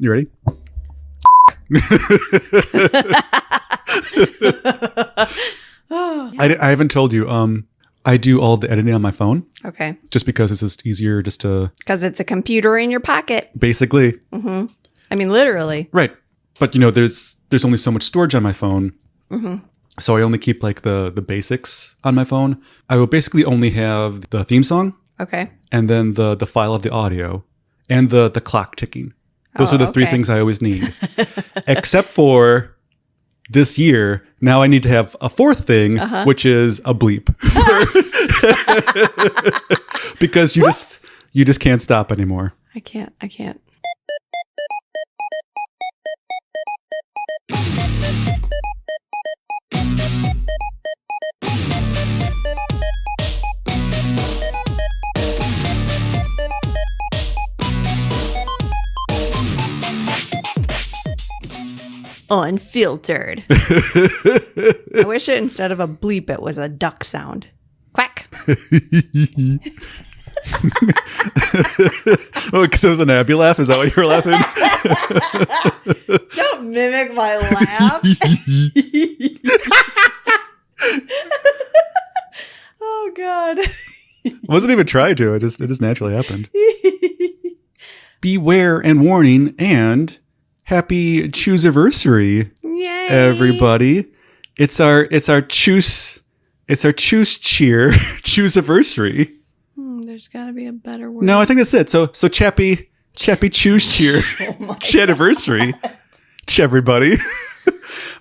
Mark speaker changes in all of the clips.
Speaker 1: You ready? I haven't told you. I do all the editing on my phone.
Speaker 2: Okay.
Speaker 1: Just because it's just easier just to...
Speaker 2: Because it's a computer in your pocket.
Speaker 1: Basically.
Speaker 2: Mm-hmm. I mean, literally.
Speaker 1: Right. But, there's only so much storage on my phone.
Speaker 2: Mm-hmm.
Speaker 1: So I only keep like the basics on my phone. I will basically only have the theme song.
Speaker 2: Okay.
Speaker 1: And then the file of the audio and the clock ticking. Those are the three things I always need. Except for this year, now I need to have a fourth thing, which is a bleep. Because you just can't stop anymore.
Speaker 2: I can't. Unfiltered. I wish it, instead of a bleep, it was a duck sound. Quack.
Speaker 1: Oh, because it was an Abby laugh? Is that why you were laughing?
Speaker 2: Don't mimic my laugh. Oh, God.
Speaker 1: I wasn't even trying to. It just naturally happened. Beware and warning and happy choose-iversary,
Speaker 2: Yay.
Speaker 1: Everybody. It's our choose cheer, choose-iversary.
Speaker 2: There's got to be a better word.
Speaker 1: No, I think that's it. So chappy choose cheer, chat-iversary. Everybody.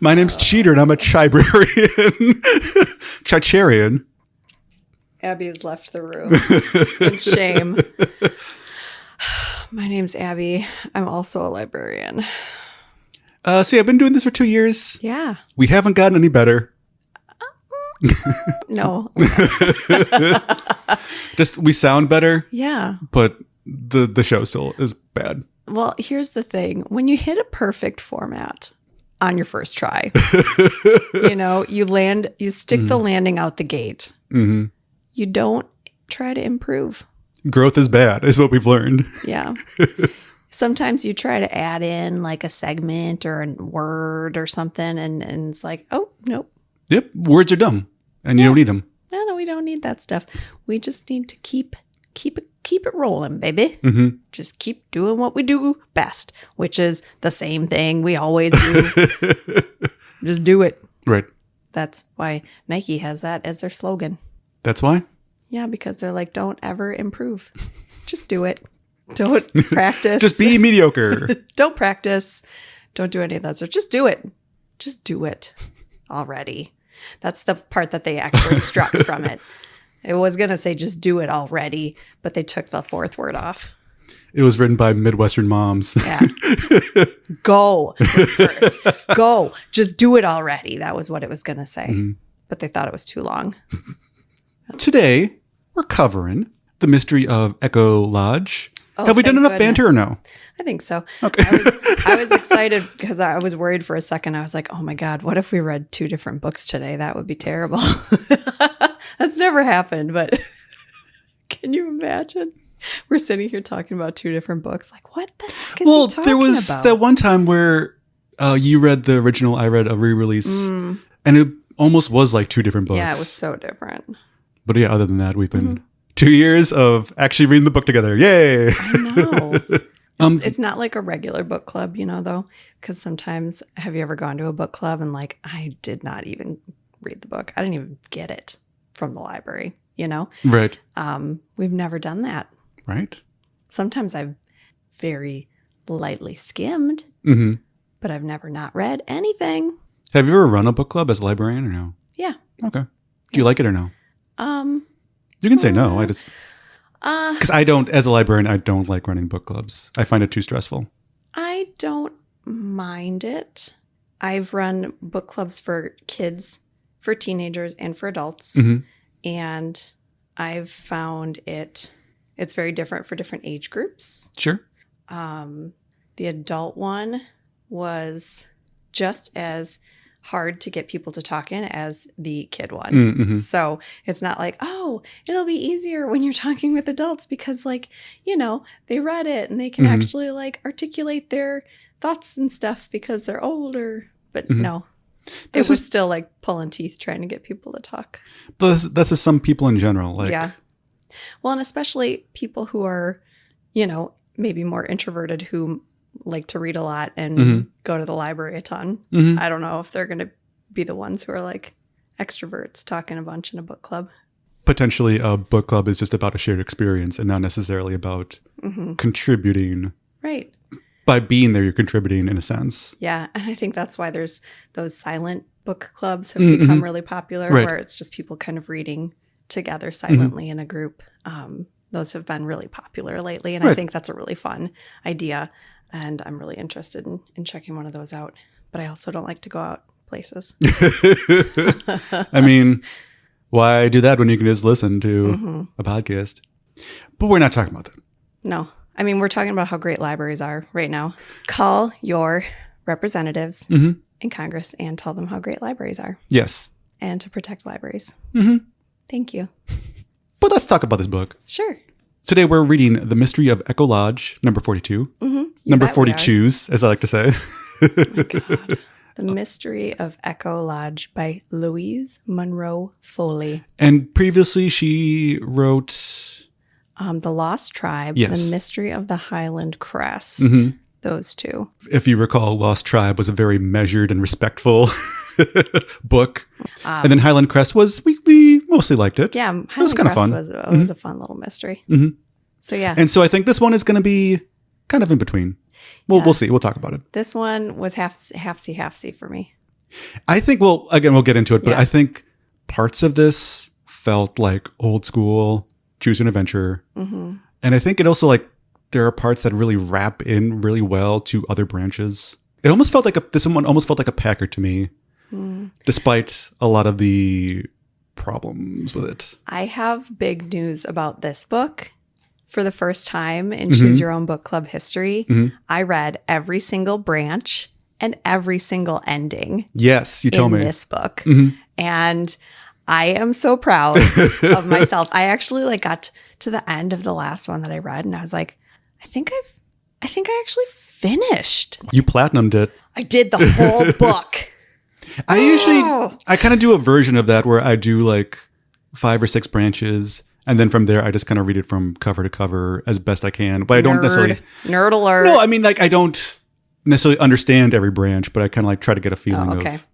Speaker 1: My name's Cheater and I'm a Chibrarian. Chicharian.
Speaker 2: Abby has left the room in shame. My name's Abby. I'm also a librarian.
Speaker 1: So I've been doing this for 2 years.
Speaker 2: Yeah.
Speaker 1: We haven't gotten any better.
Speaker 2: No.
Speaker 1: Just we sound better.
Speaker 2: Yeah.
Speaker 1: But the show still is bad.
Speaker 2: Well, here's the thing. When you hit a perfect format on your first try, you stick the landing out the gate. Mm-hmm. You don't try to improve.
Speaker 1: Growth is bad, is what we've learned.
Speaker 2: Yeah. Sometimes you try to add in like a segment or a word or something, and it's like, oh, nope.
Speaker 1: Yep. Words are dumb, and you don't need them.
Speaker 2: No, we don't need that stuff. We just need to keep it rolling, baby.
Speaker 1: Mm-hmm.
Speaker 2: Just keep doing what we do best, which is the same thing we always do. Just do it.
Speaker 1: Right.
Speaker 2: That's why Nike has that as their slogan.
Speaker 1: That's why?
Speaker 2: Yeah, because they're like, don't ever improve. Just do it. Don't practice.
Speaker 1: Just be mediocre.
Speaker 2: Don't practice. Don't do any of that stuff. Just do it. Just do it already. That's the part that they actually struck from it. It was going to say just do it already, but they took the fourth word off.
Speaker 1: It was written by Midwestern moms.
Speaker 2: Yeah. Go first. Go. Just do it already. That was what it was going to say. Mm-hmm. But they thought it was too long.
Speaker 1: Today, we're covering The Mystery of Echo Lodge.
Speaker 2: Oh,
Speaker 1: have we done enough banter or no?
Speaker 2: I think so.
Speaker 1: Okay.
Speaker 2: I was excited because I was worried for a second. I was like, oh my God, what if we read 2 different books today? That would be terrible. That's never happened, but can you imagine? We're sitting here talking about 2 different books. Like, what the heck is he talking
Speaker 1: there was
Speaker 2: about?
Speaker 1: that one time where you read the original, I read a re-release, and it almost was like 2 different books.
Speaker 2: Yeah, it was so different.
Speaker 1: But yeah, other than that, we've been 2 years of actually reading the book together. Yay!
Speaker 2: I know. It's not like a regular book club, though, because sometimes, have you ever gone to a book club and like, I did not even read the book. I didn't even get it from the library,
Speaker 1: Right.
Speaker 2: We've never done that.
Speaker 1: Right.
Speaker 2: Sometimes I've very lightly skimmed, but I've never not read anything.
Speaker 1: Have you ever run a book club as a librarian or no?
Speaker 2: Yeah.
Speaker 1: Okay. Do you like it or no? You can say no. I just because I don't, as a librarian, I don't like running book clubs. I find it too stressful.
Speaker 2: I don't mind it. I've run book clubs for kids, for teenagers, and for adults, and I've found it's very different for different age groups.
Speaker 1: Sure.
Speaker 2: The adult one was just as hard to get people to talk in as the kid one.
Speaker 1: Mm-hmm.
Speaker 2: So it's not like, oh, it'll be easier when you're talking with adults because like, they read it and they can actually like articulate their thoughts and stuff because they're older. But no, it was still like pulling teeth trying to get people to talk.
Speaker 1: But that's just some people in general. Like,
Speaker 2: yeah. Well, and especially people who are, maybe more introverted who like to read a lot and go to the library a ton. I don't know if they're going to be the ones who are like extroverts talking a bunch in a book club.
Speaker 1: Potentially a book club is just about a shared experience and not necessarily about contributing.
Speaker 2: Right.
Speaker 1: By being there, you're contributing in a sense.
Speaker 2: Yeah. And I think that's why there's those silent book clubs have become really popular, where it's just people kind of reading together silently in a group. Those have been really popular lately. And I think that's a really fun idea. And I'm really interested in checking one of those out. But I also don't like to go out places.
Speaker 1: I mean, why do that when you can just listen to a podcast? But we're not talking about that.
Speaker 2: No. I mean, we're talking about how great libraries are right now. Call your representatives in Congress and tell them how great libraries are.
Speaker 1: Yes.
Speaker 2: And to protect libraries. Thank you.
Speaker 1: But let's talk about this book.
Speaker 2: Sure.
Speaker 1: Today we're reading The Mystery of Echo Lodge, number 42. Number 42s, as I like to say.
Speaker 2: Oh my God. The Mystery of Echo Lodge by Louise Munro Foley.
Speaker 1: And previously she wrote...
Speaker 2: The Lost Tribe,
Speaker 1: yes.
Speaker 2: The Mystery of the Highland Crest. Those two.
Speaker 1: If you recall, Lost Tribe was a very measured and respectful book. And then Highland Crest was, we mostly liked it.
Speaker 2: Yeah,
Speaker 1: Highland it was kind of fun.
Speaker 2: Was a fun little mystery. So yeah.
Speaker 1: And so I think this one is going to be kind of in between. Well, we'll see. We'll talk about it.
Speaker 2: This one was half-see for me.
Speaker 1: I think, well, again, we'll get into it, but I think parts of this felt like old school Choose an Adventure. And I think it also like, there are parts that really wrap in really well to other branches. It almost felt like this one almost felt like a Packer to me, despite a lot of the problems with it.
Speaker 2: I have big news about this book. For the first time in Choose Your Own Book Club history, I read every single branch and every single ending.
Speaker 1: Yes, you told me.
Speaker 2: In this book. And I am so proud of myself. I actually like got to the end of the last one that I read and I was like, I think I actually finished.
Speaker 1: You platinumed it.
Speaker 2: I did the whole book.
Speaker 1: I kind of do a version of that where I do like 5 or 6 branches. And then from there, I just kind of read it from cover to cover as best I can. But I don't necessarily...
Speaker 2: Nerd alert.
Speaker 1: No, I mean, like, I don't necessarily understand every branch, but I kind of like try to get a feeling of...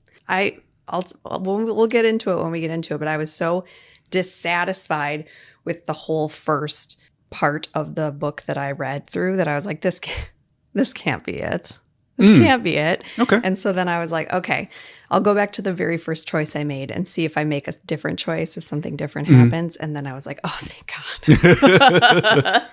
Speaker 2: We'll get into it when we get into it, but I was so dissatisfied with the whole first part of the book that I read through that I was like, this can't be it. This can't be it.
Speaker 1: Okay.
Speaker 2: And so then I was like, okay, I'll go back to the very first choice I made and see if I make a different choice, if something different happens. And then I was like, oh, thank God.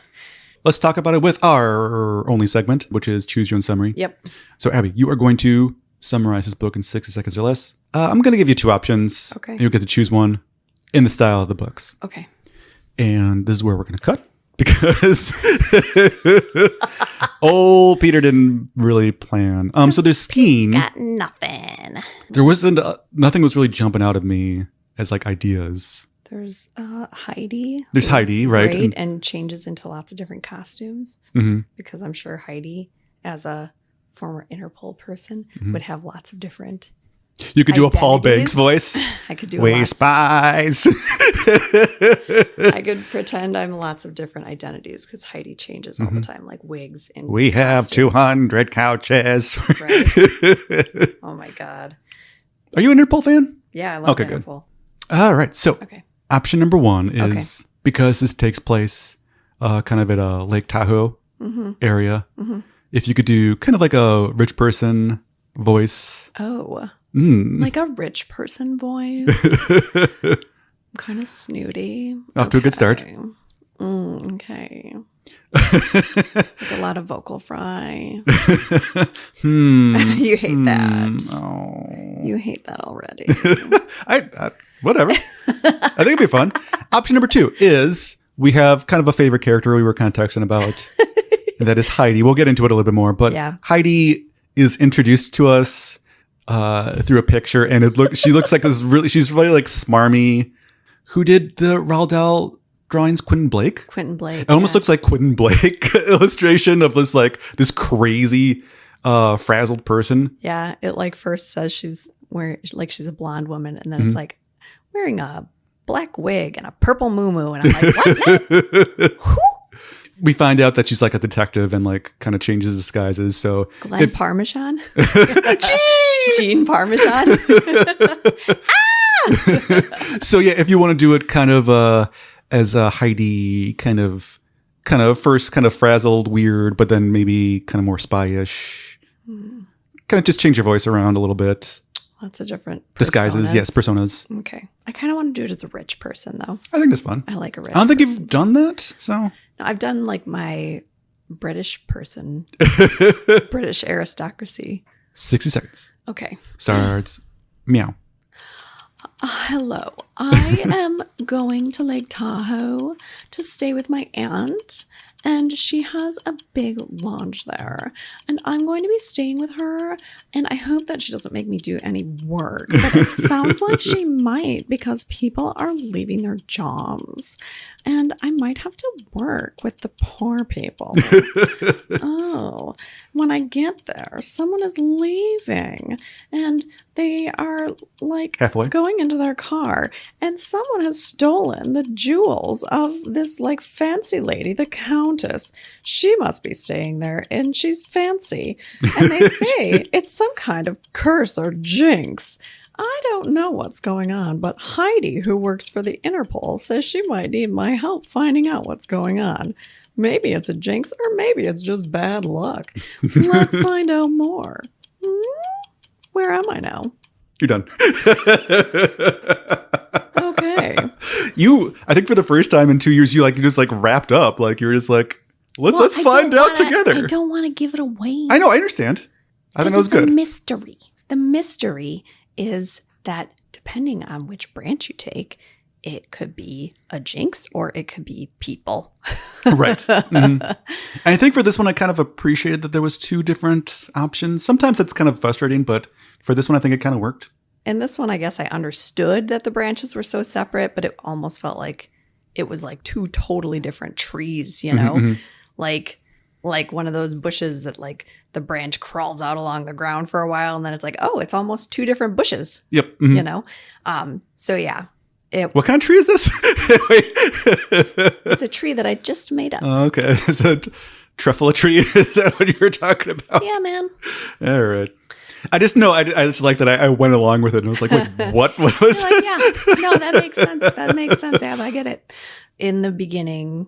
Speaker 1: Let's talk about it with our only segment, which is Choose Your Own Summary.
Speaker 2: Yep.
Speaker 1: So, Abby, you are going to summarize this book in 60 seconds or less. I'm going to give you 2 options.
Speaker 2: Okay.
Speaker 1: And you'll get to choose one in the style of the books.
Speaker 2: Okay.
Speaker 1: And this is where we're going to cut because old Peter didn't really plan. So there's skiing.
Speaker 2: Got nothing.
Speaker 1: There wasn't, nothing was really jumping out of me as like ideas.
Speaker 2: There's Heidi.
Speaker 1: There's Heidi, right?
Speaker 2: And changes into lots of different costumes because I'm sure Heidi, as a former Interpol person, would have lots of different
Speaker 1: You could do a Paul Banks voice.
Speaker 2: I could do
Speaker 1: We spies.
Speaker 2: I could pretend I'm lots of different identities because Heidi changes all the time, like wigs and
Speaker 1: we have 200 couches.
Speaker 2: Right. Oh my God.
Speaker 1: Are you an Interpol fan?
Speaker 2: Yeah, I love
Speaker 1: Good.
Speaker 2: Interpol.
Speaker 1: All right. So option number 1 is because this takes place kind of at a Lake Tahoe area. If you could do kind of like a rich person voice.
Speaker 2: Oh. Like a rich person voice. I'm kind of snooty.
Speaker 1: Off to a good start.
Speaker 2: Okay. Like a lot of vocal fry. You hate that.
Speaker 1: Oh.
Speaker 2: You hate that already.
Speaker 1: Whatever. I think it'd be fun. Option number 2 is we have kind of a favorite character we were kind of texting about. And that is Heidi. We'll get into it a little bit more. But Heidi is introduced to us through a picture, and she looks like she's really like smarmy. Who did the Roald Dahl drawings? Quentin Blake?
Speaker 2: Quentin Blake.
Speaker 1: It almost looks like Quentin Blake illustration of this crazy frazzled person.
Speaker 2: Yeah, it like first says she's a blonde woman, and then it's like wearing a black wig and a purple muumuu, and I'm like, what?
Speaker 1: We find out that she's like a detective and like kind of changes disguises. So
Speaker 2: Glenn Parmesan, Gene Parmesan.
Speaker 1: So yeah, if you want to do it kind of as a Heidi kind of first kind of frazzled, weird, but then maybe kind of more spy-ish. Kind of just change your voice around a little bit.
Speaker 2: Lots of different
Speaker 1: disguises. Yes, personas.
Speaker 2: Okay. I kind of want to do it as a rich person, though.
Speaker 1: I think it's fun.
Speaker 2: I like a rich
Speaker 1: I don't think
Speaker 2: person
Speaker 1: you've done that, so.
Speaker 2: No, I've done like my British person. British aristocracy.
Speaker 1: 60 seconds.
Speaker 2: Okay.
Speaker 1: Starts. Meow.
Speaker 2: Hello. I am going to Lake Tahoe to stay with my aunt, and she has a big lodge there. And I'm going to be staying with her, and I hope that she doesn't make me do any work. But it sounds like she might, because people are leaving their jobs. And I might have to work with the poor people. Oh, when I get there, someone is leaving, and they are like
Speaker 1: halfway
Speaker 2: going into their car, and someone has stolen the jewels of this like fancy lady, the Countess. She must be staying there, and she's fancy. And they say it's some kind of curse or jinx. I don't know what's going on, but Heidi, who works for the Interpol, says she might need my help finding out what's going on. Maybe it's a jinx, or maybe it's just bad luck. Let's find out more. Where am I now?
Speaker 1: You're done.
Speaker 2: Okay.
Speaker 1: I think for the first time in 2 years, you just wrapped up. Like you were just like, let's find out together.
Speaker 2: I don't want to give it away.
Speaker 1: I know. I understand. I think that was good.
Speaker 2: Mystery. The mystery is that depending on which branch you take, it could be a jinx or it could be people.
Speaker 1: Right. Mm-hmm. And I think for this one, I kind of appreciated that there was two different options. Sometimes it's kind of frustrating, but for this one, I think it kind of worked.
Speaker 2: In this one, I guess I understood that the branches were so separate, but it almost felt like it was like two totally different trees, you know?
Speaker 1: Mm-hmm.
Speaker 2: Like one of those bushes that like the branch crawls out along the ground for a while, and then it's like, oh, it's almost two different bushes.
Speaker 1: Yep. Mm-hmm.
Speaker 2: You know? So yeah.
Speaker 1: What kind of tree is this?
Speaker 2: It's a tree that I just made up.
Speaker 1: Okay. Is it truffle tree? Is that what you were talking about?
Speaker 2: Yeah, man.
Speaker 1: All right. I just know. I just like that I went along with it, and I was like, wait, what was this?
Speaker 2: Yeah. No, that makes sense. That makes sense, Ab. I get it. In the beginning,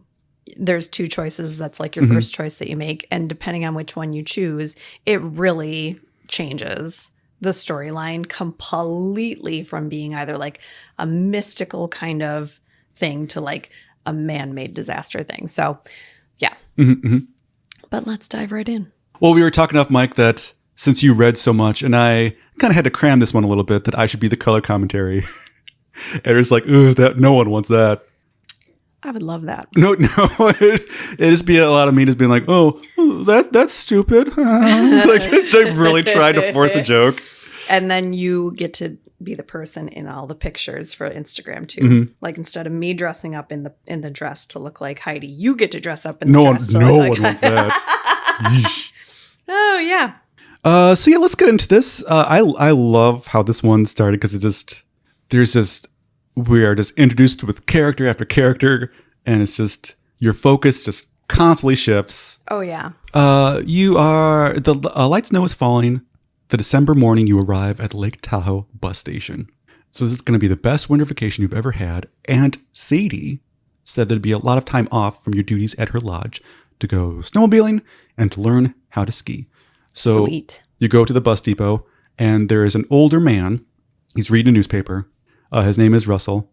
Speaker 2: there's two choices. That's like your first choice that you make. And depending on which one you choose, it really changes the storyline completely from being either like a mystical kind of thing to like a man-made disaster thing. So, yeah.
Speaker 1: Mm-hmm.
Speaker 2: But let's dive right in.
Speaker 1: Well, we were talking off mic that since you read so much, and I kind of had to cram this one a little bit, that I should be the color commentary. And it was like, that no one wants that.
Speaker 2: I would love that.
Speaker 1: No, it'd just be a lot of me just being like, that's stupid. Like really tried to force a joke.
Speaker 2: And then you get to be the person in all the pictures for Instagram too.
Speaker 1: Mm-hmm.
Speaker 2: Like instead of me dressing up in the dress to look like Heidi, you get to dress up in the dress.
Speaker 1: No one wants that.
Speaker 2: Oh yeah.
Speaker 1: So yeah, let's get into this. I love how this one started because we are just introduced with character after character, and it's just your focus just constantly shifts.
Speaker 2: Oh yeah.
Speaker 1: The light snow is falling. The December morning you arrive at Lake Tahoe bus station. So this is going to be the best winter vacation you've ever had. And Sadie said there'd be a lot of time off from your duties at her lodge to go snowmobiling and to learn how to ski. So
Speaker 2: Sweet.
Speaker 1: You go to the bus depot, and there is an older man. He's reading a newspaper. His name is Russell.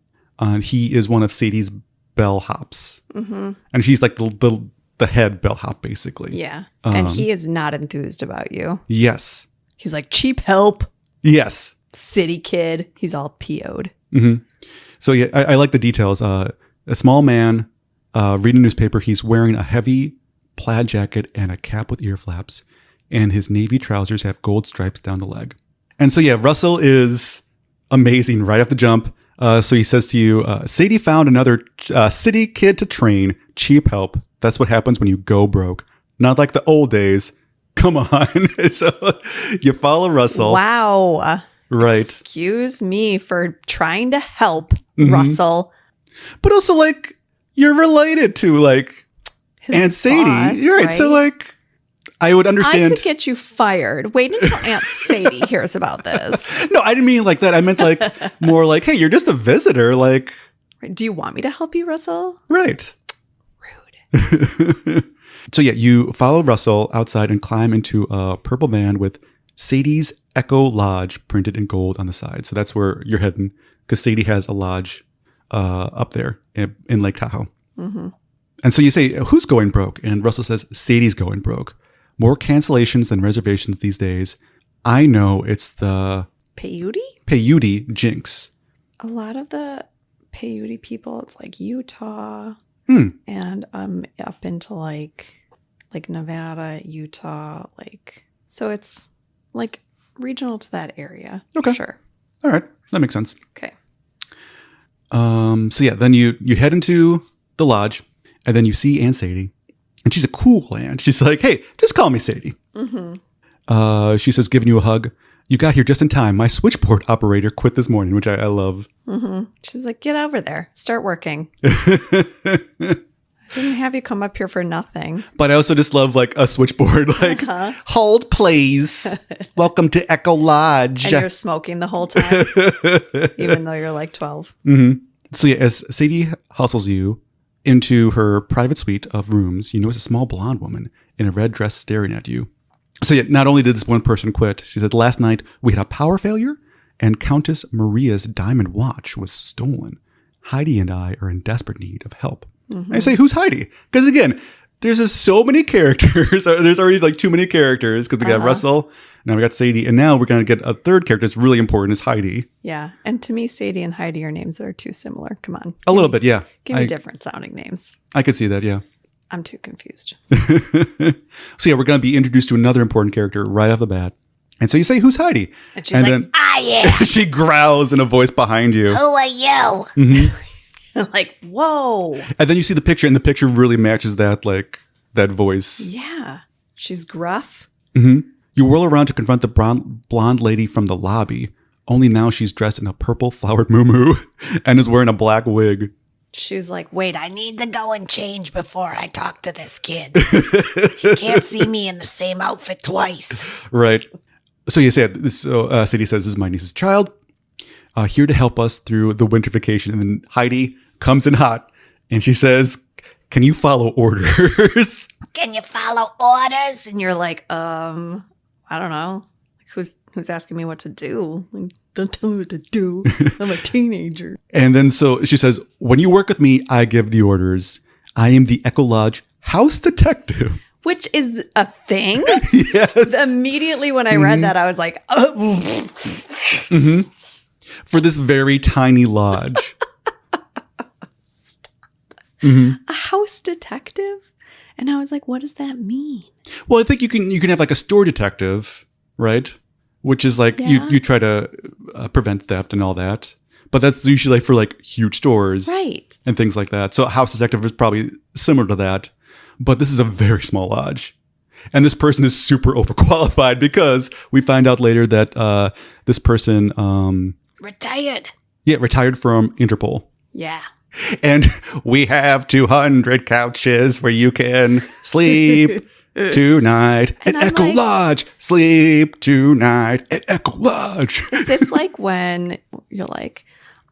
Speaker 1: He is one of Sadie's bellhops. Mm-hmm. And she's like the head bellhop, basically.
Speaker 2: Yeah. And he is not enthused about you.
Speaker 1: Yes.
Speaker 2: He's like, cheap help.
Speaker 1: Yes.
Speaker 2: City kid. He's all PO'd.
Speaker 1: Mm-hmm. So yeah, I like the details. A small man reading a newspaper. He's wearing a heavy plaid jacket and a cap with ear flaps. And his navy trousers have gold stripes down the leg. And so, yeah, Russell is amazing right off the jump. So he says to you, Sadie found another city kid to train. Cheap help. That's what happens when you go broke. Not like the old days. Come on. So you follow Russell.
Speaker 2: Wow.
Speaker 1: Right.
Speaker 2: Excuse me for trying to help Russell.
Speaker 1: But also, like, you're related to, like,
Speaker 2: His
Speaker 1: Aunt Sadie.
Speaker 2: boss,
Speaker 1: You're right. So,
Speaker 2: right?
Speaker 1: like, I would understand.
Speaker 2: I could get you fired. Wait until Aunt Sadie hears about this.
Speaker 1: No, I didn't mean like that. I meant like more like, hey, you're just a visitor. Like,
Speaker 2: Do you want me to help you, Russell?
Speaker 1: right.
Speaker 2: Rude.
Speaker 1: So yeah, you follow Russell outside and climb into a purple van with Sadie's Echo Lodge printed in gold on the side. So that's where you're heading because Sadie has a lodge up there in Lake Tahoe. Mm-hmm. And so you say, who's going broke? And Russell says, Sadie's going broke. More cancellations than reservations these days. I know it's the Peyote jinx.
Speaker 2: A lot of the Peyote people, it's like Utah and up into like Nevada, Utah, so it's like regional to that area.
Speaker 1: Okay.
Speaker 2: Sure.
Speaker 1: All right. That makes sense.
Speaker 2: Okay.
Speaker 1: So yeah, then you head into the lodge and then you see Aunt Sadie. And she's a cool aunt. She's like, hey, just call me Sadie. Mm-hmm. She says, giving you a hug. You got here just in time. My switchboard operator quit this morning, which I love.
Speaker 2: Mm-hmm. She's like, get over there. Start working. I didn't have you come up here for nothing.
Speaker 1: But I also just love like a switchboard. Like, hold please. Welcome to Echo Lodge.
Speaker 2: And you're smoking the whole time, even though you're like 12.
Speaker 1: Mm-hmm. So yeah, as Sadie hustles you into her private suite of rooms, you notice a small blonde woman in a red dress staring at you. So yeah, not only did this one person quit, she said, last night we had a power failure and Countess Maria's diamond watch was stolen. Heidi and I are in desperate need of help. Mm-hmm. I say, who's Heidi? Because again, there's just so many characters. There's already like too many characters because we got Russell, now we got Sadie, and now we're going to get a third character that's really important is Heidi.
Speaker 2: Yeah. And to me, Sadie and Heidi are names that are too similar. Come on.
Speaker 1: A little bit, yeah.
Speaker 2: Give me different sounding names.
Speaker 1: I could see that, yeah.
Speaker 2: I'm too confused.
Speaker 1: So yeah, we're going to be introduced to another important character right off the bat. And so you say, who's Heidi?
Speaker 2: And she's then I am.
Speaker 1: She growls in a voice behind you.
Speaker 2: Who are you? Mm-hmm. Like, whoa.
Speaker 1: And then you see the picture, and the picture really matches that, like, that voice.
Speaker 2: Yeah. She's gruff.
Speaker 1: Mm-hmm. You whirl around to confront the blonde lady from the lobby. Only now she's dressed in a purple flowered muumuu and is wearing a black wig.
Speaker 2: She's like, wait, I need to go and change before I talk to this kid. He can't see me in the same outfit twice.
Speaker 1: Right. So you said, Sadie says, this is my niece's child. Here to help us through the winter vacation. And then Heidi comes in hot and she says, can you follow orders?
Speaker 2: Can you follow orders? And you're like, I don't know. Who's asking me what to do? Like, don't tell me what to do. I'm a teenager.
Speaker 1: And then so she says, when you work with me, I give the orders. I am the Echo Lodge house detective.
Speaker 2: Which is a thing?
Speaker 1: Yes.
Speaker 2: Immediately when I read that, I was like, oh.
Speaker 1: Mm-hmm. For this very tiny lodge. Mm-hmm.
Speaker 2: A house detective? And I was like, what does that mean?
Speaker 1: Well, I think you can have like a store detective, right? Which is like you try to prevent theft and all that. But that's usually like for like huge stores,
Speaker 2: right? And
Speaker 1: things like that. So a house detective is probably similar to that. But this is a very small lodge. And this person is super overqualified because we find out later that this person
Speaker 2: retired.
Speaker 1: Yeah, retired from Interpol.
Speaker 2: Yeah.
Speaker 1: And we have 200 couches where you can sleep tonight at Echo Lodge. Sleep tonight at Echo Lodge.
Speaker 2: Is this like when you're like,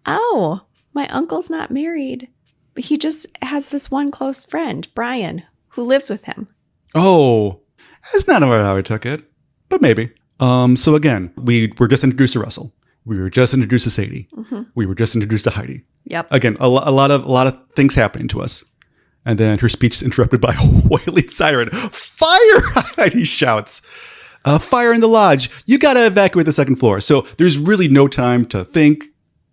Speaker 2: oh, my uncle's not married, but he just has this one close friend, Brian, who lives with him.
Speaker 1: Oh, that's not how I took it, but maybe. So again, we were just introduced to Russell. We were just introduced to Sadie. Mm-hmm. We were just introduced to Heidi.
Speaker 2: Yep.
Speaker 1: Again, a lot of things happening to us. And then her speech is interrupted by a wailing siren. Fire! Heidi shouts. Fire in the lodge. You got to evacuate the second floor. So there's really no time to think,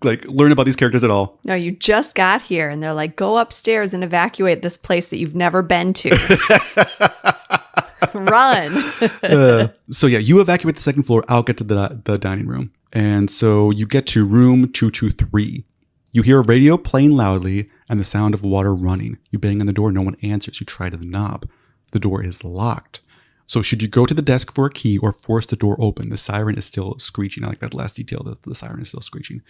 Speaker 1: like learn about these characters at all.
Speaker 2: No, you just got here and they're like, go upstairs and evacuate this place that you've never been to. Run.
Speaker 1: So yeah, you evacuate the second floor. I'll get to the dining room. And so you get to room 223. You hear a radio playing loudly and the sound of water running. You bang on the door. No one answers. You try to the knob. The door is locked. So should you go to the desk for a key or force the door open? The siren is still screeching. I like that last detail. The siren is still screeching.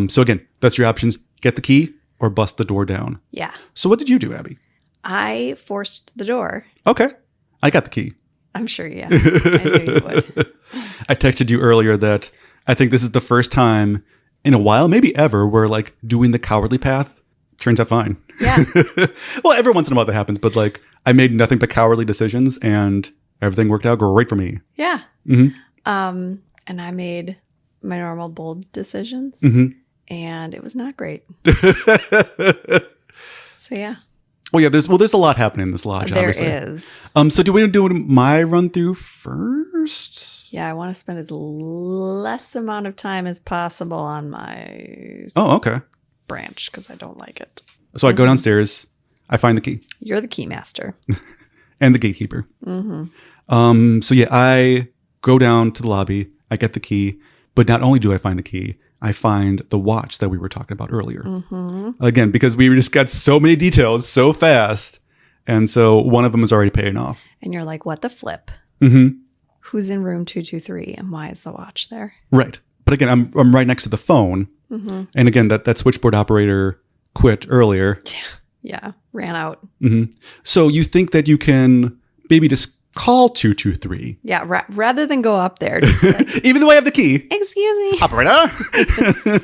Speaker 1: So again, that's your options. Get the key or bust the door down.
Speaker 2: Yeah.
Speaker 1: So what did you do, Abby?
Speaker 2: I forced the door.
Speaker 1: Okay. I got the key.
Speaker 2: I'm sure, yeah. I knew you would.
Speaker 1: I texted you earlier that I think this is the first time in a while, maybe ever, where like doing the cowardly path turns out fine.
Speaker 2: Yeah.
Speaker 1: Well, every once in a while that happens, but like I made nothing but cowardly decisions and everything worked out great for me.
Speaker 2: Yeah. And I made my normal bold decisions and it was not great. So yeah.
Speaker 1: Well, yeah, there's a lot happening in this lodge,
Speaker 2: There
Speaker 1: obviously.
Speaker 2: is.
Speaker 1: So do we do my run through first?
Speaker 2: Yeah, I want to spend as less amount of time as possible on my
Speaker 1: Oh, okay.
Speaker 2: branch because I don't like it.
Speaker 1: So I go downstairs, I find the key
Speaker 2: You're the key master.
Speaker 1: and the gatekeeper. So yeah, I go down to the lobby, I get the key, but not only do I find the key, I find the watch that we were talking about earlier. Again, because we just got so many details so fast. And so one of them is already paying off.
Speaker 2: And you're like, what the flip? Who's in room 223 and why is the watch there?
Speaker 1: Right. But again, I'm right next to the phone. And again, that switchboard operator quit earlier.
Speaker 2: Yeah, ran out.
Speaker 1: So you think that you can maybe just call 223.
Speaker 2: Yeah, rather than go up there. Just be like,
Speaker 1: Even though I have the key.
Speaker 2: excuse me.
Speaker 1: Operator.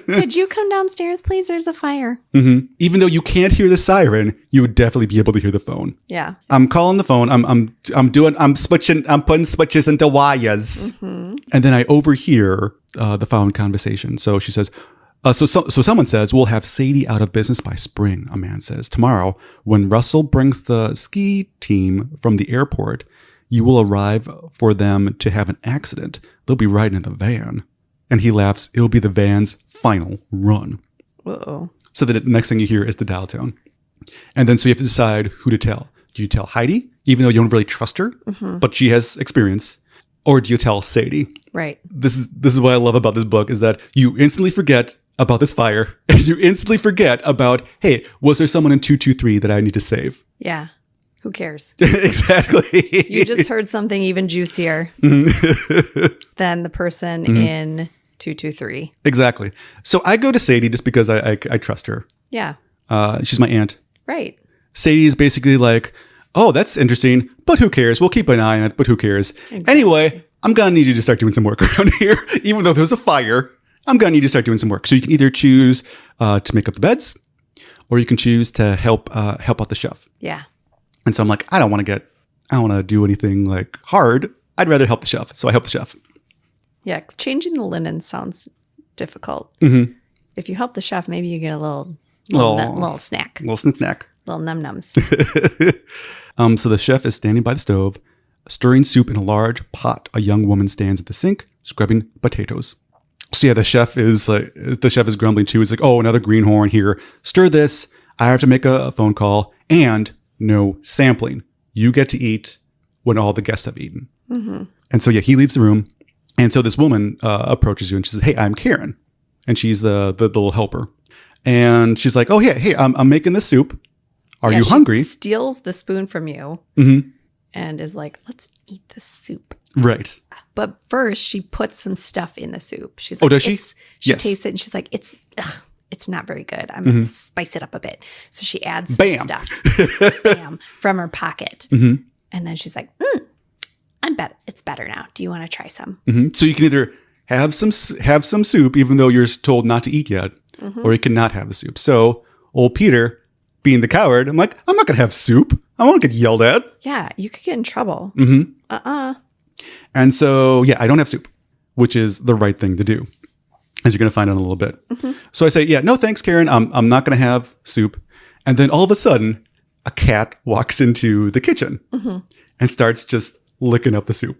Speaker 2: Could you come downstairs, please? There's a fire.
Speaker 1: Even though you can't hear the siren, you would definitely be able to hear the phone.
Speaker 2: Yeah.
Speaker 1: I'm calling the phone. I'm putting switches into wires. And then I overhear the following conversation. So she says, so someone says, we'll have Sadie out of business by spring, a man says. Tomorrow, when Russell brings the ski team from the airport, you will arrive for them to have an accident. They'll be riding in the van. And he laughs. It'll be the van's final run.
Speaker 2: Uh-oh.
Speaker 1: So the next thing you hear is the dial tone. And then so you have to decide who to tell. Do you tell Heidi, even though you don't really trust her, but she has experience? Or do you tell Sadie?
Speaker 2: Right.
Speaker 1: This is what I love about this book is that you instantly forget about this fire and you instantly forget about, hey, was there someone in 223 that I need to save?
Speaker 2: Yeah. Who cares?
Speaker 1: Exactly.
Speaker 2: You just heard something even juicier than the person in 223.
Speaker 1: Exactly. So I go to Sadie just because I trust her.
Speaker 2: Yeah.
Speaker 1: She's my aunt.
Speaker 2: Right.
Speaker 1: Sadie is basically like, oh, that's interesting, but who cares? We'll keep an eye on it, but who cares?
Speaker 2: Exactly.
Speaker 1: Anyway, I'm going to need you to start doing some work around here. Even though there's a fire, I'm going to need you to start doing some work. So you can either choose to make up the beds or you can choose to help out the chef.
Speaker 2: Yeah.
Speaker 1: And so I'm like, I don't want to do anything like hard. I'd rather help the chef. So I help the chef.
Speaker 2: Yeah. Changing the linen sounds difficult. If you help the chef, maybe you get a little snack.
Speaker 1: Little snack.
Speaker 2: Little num-nums.
Speaker 1: So the chef is standing by the stove, stirring soup in a large pot. A young woman stands at the sink, scrubbing potatoes. So yeah, the chef is grumbling too. He's like, oh, another greenhorn here. Stir this. I have to make a phone call and no sampling. You get to eat when all the guests have eaten. And so yeah, he leaves the room. And so this woman approaches you and she says, hey, I'm Karen. And she's the little helper. And she's like, oh yeah, hey, I'm making this soup. Are you hungry?
Speaker 2: She steals the spoon from you and is like, let's eat the soup.
Speaker 1: Right.
Speaker 2: But first, she puts some stuff in the soup. She's
Speaker 1: Oh,
Speaker 2: like,
Speaker 1: does she?
Speaker 2: She
Speaker 1: Yes.
Speaker 2: tastes it and she's like, it's not very good. I'm going to spice it up a bit. So she adds some
Speaker 1: Bam.
Speaker 2: stuff bam, from her pocket. And then she's like, I'm better. It's better now. Do you want to try some?
Speaker 1: So you can either have some soup, even though you're told not to eat yet, or you cannot have the soup. So old Peter, being the coward, I'm like, I'm not going to have soup. I won't get yelled at.
Speaker 2: Yeah, you could get in trouble.
Speaker 1: And so, yeah, I don't have soup, which is the right thing to do, as you're going to find out in a little bit. So I say, yeah, no, thanks, Karen. I'm not going to have soup. And then all of a sudden, a cat walks into the kitchen and starts just licking up the soup.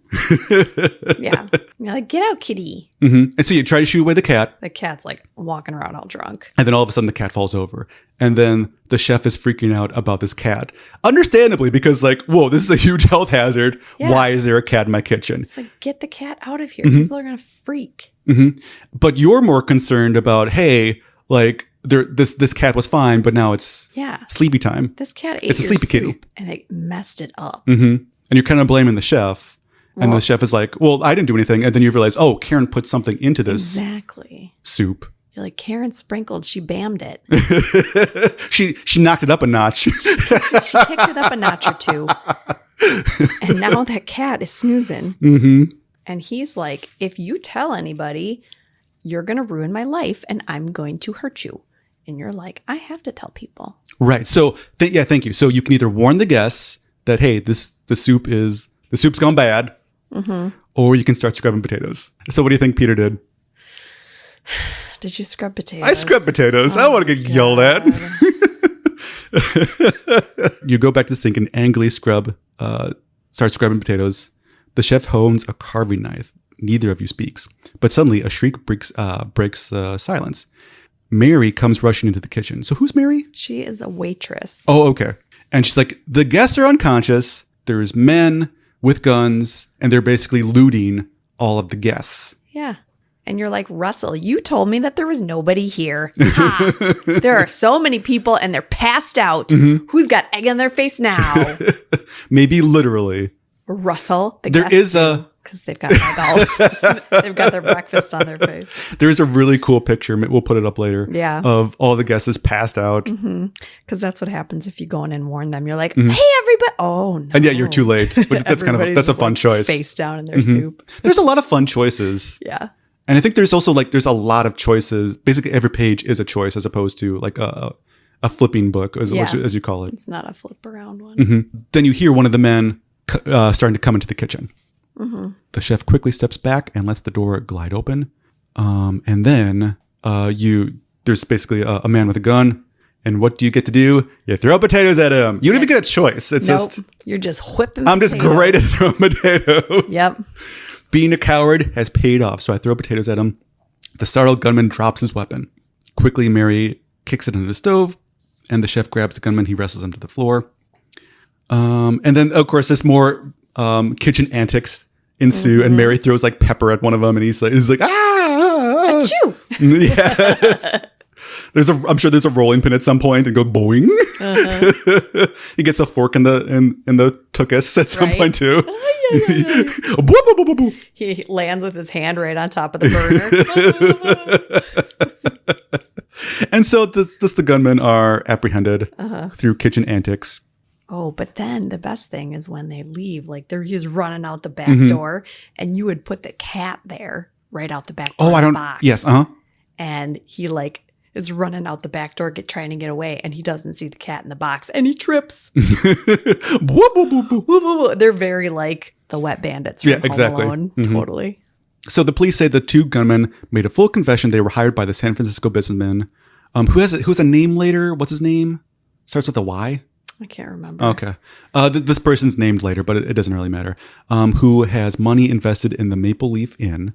Speaker 2: Yeah. You're like, get out, kitty.
Speaker 1: And so you try to shoo away the cat.
Speaker 2: The cat's like walking around all drunk.
Speaker 1: And then all of a sudden the cat falls over. And then the chef is freaking out about this cat. Understandably, because like, whoa, this is a huge health hazard. Yeah. Why is there a cat in my kitchen?
Speaker 2: It's like, get the cat out of here. People are going to freak.
Speaker 1: But you're more concerned about, hey, like this cat was fine, but now it's sleepy time.
Speaker 2: This cat ate
Speaker 1: it's a sleepy kitty.
Speaker 2: And it messed it up.
Speaker 1: And you're kind of blaming the chef. And the chef is like, well, I didn't do anything. And then you realize, oh, Karen put something into this soup.
Speaker 2: You're like, Karen sprinkled. She bammed it.
Speaker 1: she knocked it up a notch.
Speaker 2: She kicked it up a notch or two. And now that cat is snoozing. And he's like, if you tell anybody, you're going to ruin my life and I'm going to hurt you. And you're like, I have to tell people.
Speaker 1: Right. So, thank you. So you can either warn the guests that, hey, the soup's gone bad. Or you can start scrubbing potatoes. So what do you think Peter did?
Speaker 2: Did you scrub potatoes?
Speaker 1: I scrubbed potatoes. I don't want to get yelled at. You go back to the sink and angrily start scrubbing potatoes. The chef hones a carving knife. Neither of you speaks. But suddenly a shriek breaks the silence. Mary comes rushing into the kitchen. So who's Mary?
Speaker 2: She is a waitress.
Speaker 1: Oh, okay. And she's like, the guests are unconscious. There's men with guns, and they're basically looting all of the guests.
Speaker 2: Yeah. And you're like, Russell, you told me that there was nobody here. Ha! There are so many people, and they're passed out. Who's got egg on their face now?
Speaker 1: Maybe literally.
Speaker 2: Russell, the
Speaker 1: there is a...
Speaker 2: Because they've got they've got their breakfast on their face.
Speaker 1: There's a really cool picture. We'll put it up later.
Speaker 2: Yeah.
Speaker 1: Of all the guests passed out.
Speaker 2: Because that's what happens if you go in and warn them. You're like, hey, everybody. Oh, no.
Speaker 1: And yeah, you're too late. But that's a fun choice.
Speaker 2: Face down in their soup.
Speaker 1: There's a lot of fun choices.
Speaker 2: Yeah.
Speaker 1: And I think there's also there's a lot of choices. Basically, every page is a choice as opposed to like a flipping book, as you call it.
Speaker 2: It's not a flip around one.
Speaker 1: Then you hear one of the men starting to come into the kitchen. The chef quickly steps back and lets the door glide open. And then there's basically a man with a gun. And what do you get to do? You throw potatoes at him. You don't even get a choice. It's just...
Speaker 2: You're just whipping
Speaker 1: I'm just great at throwing potatoes.
Speaker 2: Yep.
Speaker 1: Being a coward has paid off. So I throw potatoes at him. The startled gunman drops his weapon. Quickly, Mary kicks it into the stove. And the chef grabs the gunman. He wrestles him to the floor. And then, of course, there's more kitchen antics ensue, and Mary throws like pepper at one of them, and he's like, ah!
Speaker 2: Achoo!
Speaker 1: Yes. I'm sure there's a rolling pin at some point, and go boing. He gets a fork in the tuchus at some point too.
Speaker 2: He lands with his hand right on top of the burner.
Speaker 1: And so the gunmen are apprehended through kitchen antics.
Speaker 2: Oh, but then the best thing is when they leave, like he's running out the back door, and you would put the cat there right out the back door.
Speaker 1: Oh, I don't.
Speaker 2: Box.
Speaker 1: Yes.
Speaker 2: And he is running out the back door, trying to get away, and he doesn't see the cat in the box, and he trips. They're very like the Wet Bandits from Home Alone. Totally.
Speaker 1: So the police say the two gunmen made a full confession. They were hired by the San Francisco businessman, who's a name later. What's his name? Starts with a Y.
Speaker 2: I can't remember.
Speaker 1: Okay. This person's named later, but it doesn't really matter. Who has money invested in the Maple Leaf Inn,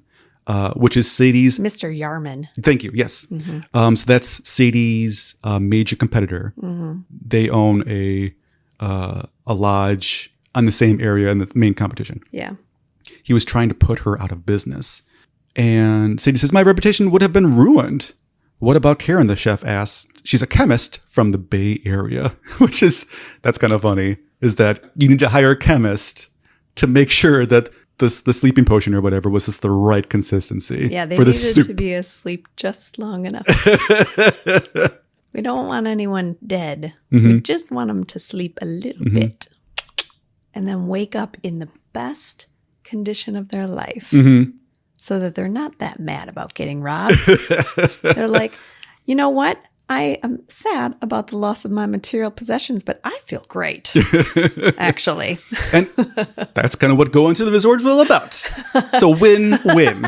Speaker 1: which is Sadie's...
Speaker 2: Mr. Yarman.
Speaker 1: Thank you. Yes. So that's Sadie's major competitor. They own a lodge on the same area in the main competition.
Speaker 2: Yeah.
Speaker 1: He was trying to put her out of business. And Sadie says, my reputation would have been ruined. What about Karen? The chef asked. She's a chemist from the Bay Area, that's kind of funny, is that you need to hire a chemist to make sure that the sleeping potion or whatever was just the right consistency.
Speaker 2: Yeah, they
Speaker 1: for the
Speaker 2: needed
Speaker 1: soup.
Speaker 2: to be asleep just long enough. We don't want anyone dead. We just want them to sleep a little bit and then wake up in the best condition of their life. So that they're not that mad about getting robbed. They're like, you know what? I am sad about the loss of my material possessions, but I feel great, actually.
Speaker 1: And that's kind of what going to the resort's all about. So win-win.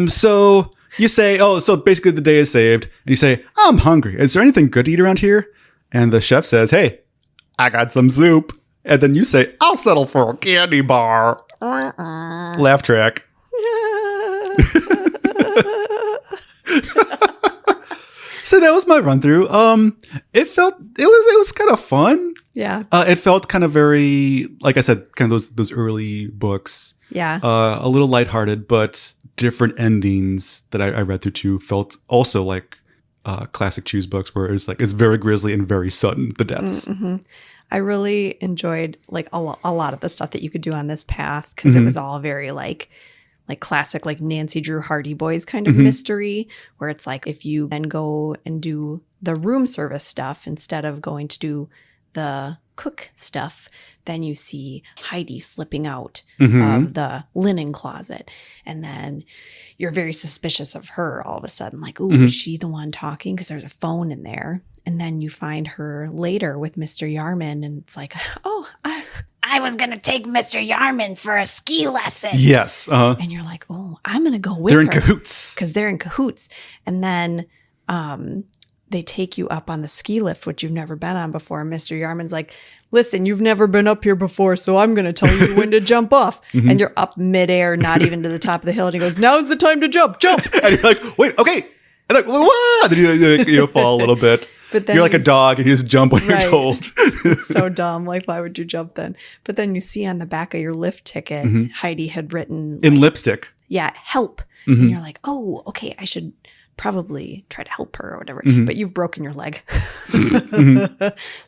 Speaker 1: So you say, so basically the day is saved. And you say, I'm hungry. Is there anything good to eat around here? And the chef says, hey, I got some soup. And then you say, I'll settle for a candy bar. Laugh track. So that was my run through. It was kind of fun.
Speaker 2: Yeah.
Speaker 1: It felt kind of very, like I said, kind of those early books.
Speaker 2: Yeah.
Speaker 1: A little lighthearted, but different endings that I read through too felt also like classic Choose books, where it's very grisly and very sudden, the deaths.
Speaker 2: Mm-hmm. I really enjoyed like a lot of the stuff that you could do on this path, because it was all very like classic, like Nancy Drew Hardy Boys kind of mystery, where it's like if you then go and do the room service stuff instead of going to do the cook stuff, then you see Heidi slipping out of the linen closet, and then you're very suspicious of her all of a sudden, like, ooh, is she the one talking? Because there's a phone in there. And then you find her later with Mr. Yarman, and it's like, oh, I was going to take Mr. Yarman for a ski lesson.
Speaker 1: Yes.
Speaker 2: And you're like, oh, I'm going to go with
Speaker 1: they're
Speaker 2: her.
Speaker 1: in cahoots.
Speaker 2: Because they're in cahoots. And then they take you up on the ski lift, which you've never been on before. And Mr. Yarman's like, listen, you've never been up here before, so I'm going to tell you when to jump off. And you're up midair, not even to the top of the hill. And he goes, now's the time to jump. And
Speaker 1: you're like, wait, okay. And like, wah! Then you fall a little bit. But then you're like a dog and you just jump when you're told.
Speaker 2: It's so dumb. Like, why would you jump then? But then you see on the back of your lift ticket, Heidi had written
Speaker 1: in lipstick.
Speaker 2: Yeah, help. And you're like, oh, okay, I should probably try to help her or whatever. But you've broken your leg.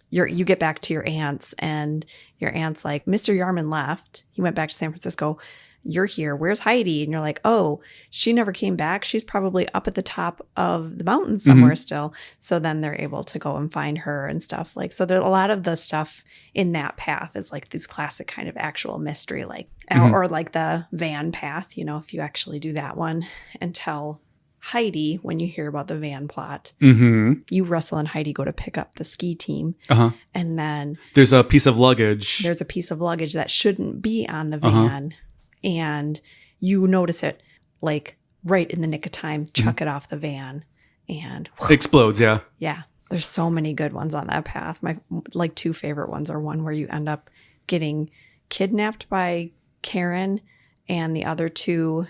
Speaker 2: You get back to your aunt's, and your aunt's like, Mr. Yarman left. He went back to San Francisco. You're here. Where's Heidi? And you're like, oh, she never came back. She's probably up at the top of the mountain somewhere still. So then they're able to go and find her and stuff. Like, so there, a lot of the stuff in that path is like these classic kind of actual mystery, like, or like the van path, if you actually do that one and tell Heidi when you hear about the van plot. You, Russell, and Heidi go to pick up the ski team. And then
Speaker 1: there's a piece of luggage.
Speaker 2: There's a piece of luggage that shouldn't be on the van. And you notice it like right in the nick of time, chuck it off the van, and
Speaker 1: it explodes. Yeah.
Speaker 2: Yeah. There's so many good ones on that path. My like two favorite ones are one where you end up getting kidnapped by Karen and the other two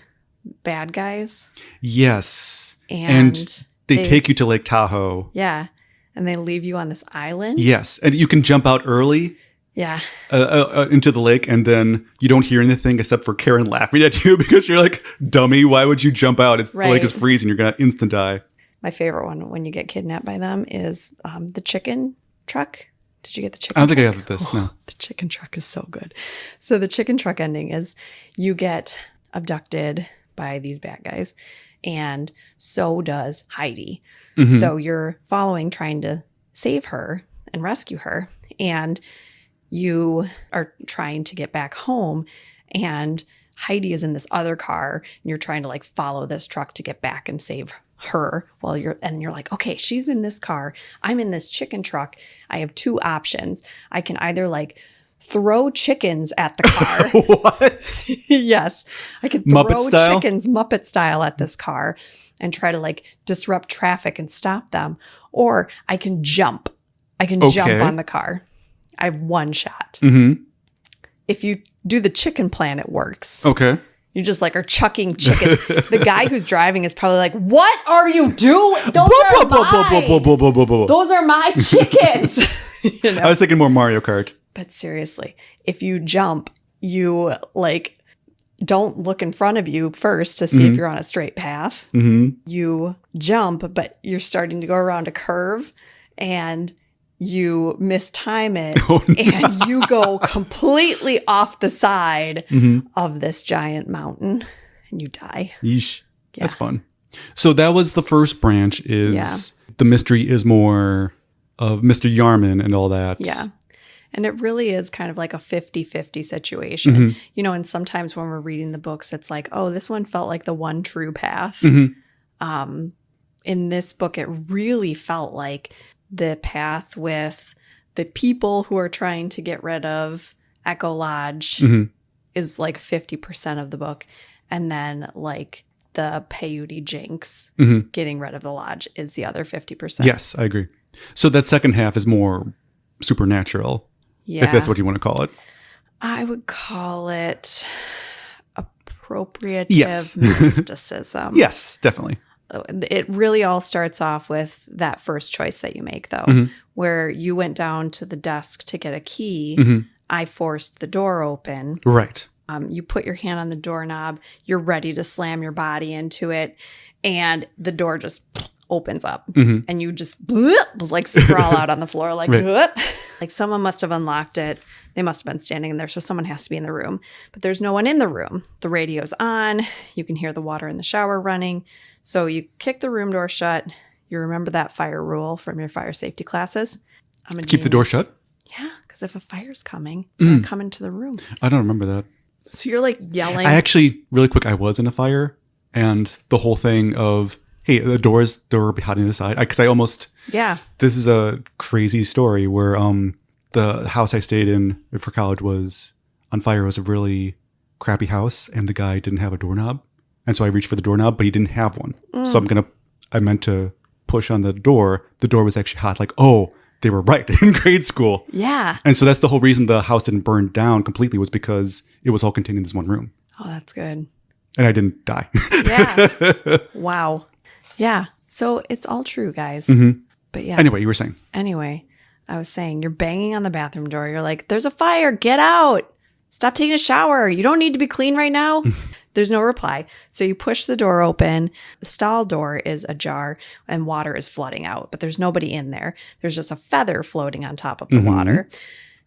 Speaker 2: bad guys.
Speaker 1: Yes. And they take you to Lake Tahoe.
Speaker 2: Yeah. And they leave you on this island.
Speaker 1: Yes. And you can jump out early.
Speaker 2: Yeah.
Speaker 1: Into the lake, and then you don't hear anything except for Karen laughing at you because you're like, dummy, why would you jump out? The lake is freezing. You're going to instant die.
Speaker 2: My favorite one when you get kidnapped by them is the chicken truck. Did you get the chicken truck?
Speaker 1: I don't think I got this, no.
Speaker 2: The chicken truck is so good. So the chicken truck ending is you get abducted by these bad guys, and so does Heidi. So you're following, trying to save her and rescue her, and you are trying to get back home, and Heidi is in this other car, and you're trying to like follow this truck to get back and save her while you're like, okay, she's in this car, I'm in this chicken truck. I have two options. I can either like throw chickens at the car.
Speaker 1: What?
Speaker 2: Yes. I can throw
Speaker 1: Muppet
Speaker 2: chickens Muppet style at this car and try to like disrupt traffic and stop them. Or I can jump. Jump on the car. I have one shot. If you do the chicken plan, it works.
Speaker 1: Okay.
Speaker 2: You just like are chucking chickens. The guy who's driving is probably like, what are you doing? Those are my chickens.
Speaker 1: I was thinking more Mario Kart.
Speaker 2: But seriously, if you jump, you like don't look in front of you first to see if you're on a straight path. You jump, but you're starting to go around a curve, and you mistime it, and you go completely off the side of this giant mountain, and you die.
Speaker 1: Yeesh. Yeah. That's fun. So that was the first branch, is the mystery is more of Mr. Yarman and all that.
Speaker 2: Yeah. And it really is kind of like a 50-50 situation. And sometimes when we're reading the books, it's like, oh, this one felt like the one true path. In this book, it really felt like the path with the people who are trying to get rid of Echo Lodge is like 50% of the book. And then like the Peyote Jinx getting rid of the lodge is the other 50%.
Speaker 1: Yes, I agree. So that second half is more supernatural.
Speaker 2: Yeah.
Speaker 1: If that's what you want to call it.
Speaker 2: I would call it appropriative
Speaker 1: Yes.
Speaker 2: mysticism.
Speaker 1: Yes, definitely.
Speaker 2: It really all starts off with that first choice that you make, though,
Speaker 1: Mhm.
Speaker 2: where you went down to the desk to get a key.
Speaker 1: Mhm.
Speaker 2: I forced the door open.
Speaker 1: Right.
Speaker 2: You put your hand on the doorknob. You're ready to slam your body into it. And the door just opens up.
Speaker 1: Mhm.
Speaker 2: And you just like sprawl out on the floor like,
Speaker 1: Right.
Speaker 2: like someone must have unlocked it. They must have been standing in there. So someone has to be in the room. But there's no one in the room. The radio's on. You can hear the water in the shower running. So you kick the room door shut. You remember that fire rule from your fire safety classes. I'm a
Speaker 1: Keep the door
Speaker 2: genius.
Speaker 1: shut?
Speaker 2: Yeah, because if a fire's coming, it's going to come into the room.
Speaker 1: I don't remember that.
Speaker 2: So you're like yelling.
Speaker 1: I actually, really quick, I was in a fire, and the whole thing of, hey, the door behind the side. Because I almost,
Speaker 2: Yeah.
Speaker 1: this is a crazy story where the house I stayed in for college was on fire. It was a really crappy house, and the guy didn't have a doorknob. And so I reached for the doorknob, but he didn't have one. So I meant to push on the door. The door was actually hot. Like, oh, they were right in grade school.
Speaker 2: Yeah.
Speaker 1: And so that's the whole reason the house didn't burn down completely, was because it was all contained in this one room.
Speaker 2: Oh, that's good.
Speaker 1: And I didn't die.
Speaker 2: Yeah. Wow. Yeah. So it's all true, guys.
Speaker 1: Mhm.
Speaker 2: But yeah.
Speaker 1: Anyway, you were saying.
Speaker 2: Anyway, I was saying you're banging on the bathroom door. You're like, there's a fire. Get out. Stop taking a shower. You don't need to be clean right now. There's no reply. So you push the door open. The stall door is ajar and water is flooding out, but there's nobody in there. There's just a feather floating on top of the water.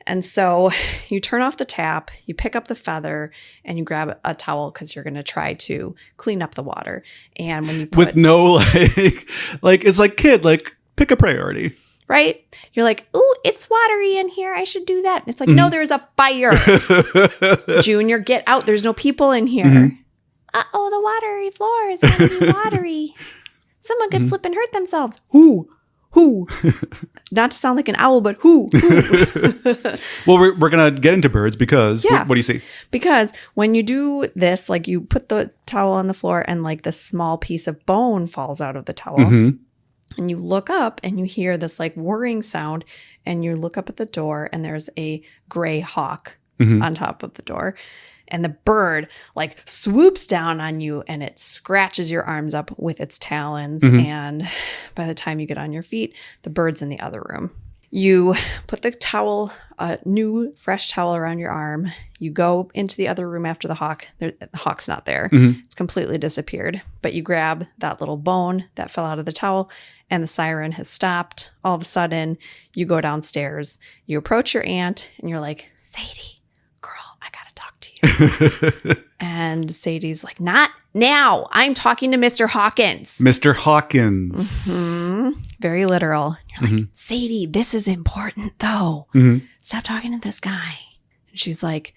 Speaker 2: And so you turn off the tap, you pick up the feather, and you grab a towel because you're going to try to clean up the water. And when you put,
Speaker 1: With no like it's like, kid, like, pick a priority.
Speaker 2: right? You're like, ooh, it's watery in here. I should do that. And it's like, no, there's a fire. Junior, get out. There's no people in here. Uh-oh, the watery floor is going to be watery. Someone could slip and hurt themselves. Who? Not to sound like an owl, but who?
Speaker 1: Well, we're going to get into birds because,
Speaker 2: Yeah.
Speaker 1: what do you see?
Speaker 2: Because when you do this, like you put the towel on the floor and like this small piece of bone falls out of the towel. And you look up and you hear this like whirring sound, and you look up at the door and there's a gray hawk on top of the door. And the bird like swoops down on you and it scratches your arms up with its talons. And by the time you get on your feet, the bird's in the other room. You put the towel, a new fresh towel around your arm. You go into the other room after the hawk. The hawk's not there. It's completely disappeared. But you grab that little bone that fell out of the towel and the siren has stopped. All of a sudden, you go downstairs. You approach your aunt and you're like, Sadie, girl, I got to talk to you. And Sadie's like, not now. I'm talking to Mr. Hawkins.
Speaker 1: Mr. Hawkins.
Speaker 2: Very literal. You're like, Sadie, this is important though. Stop talking to this guy. And she's like,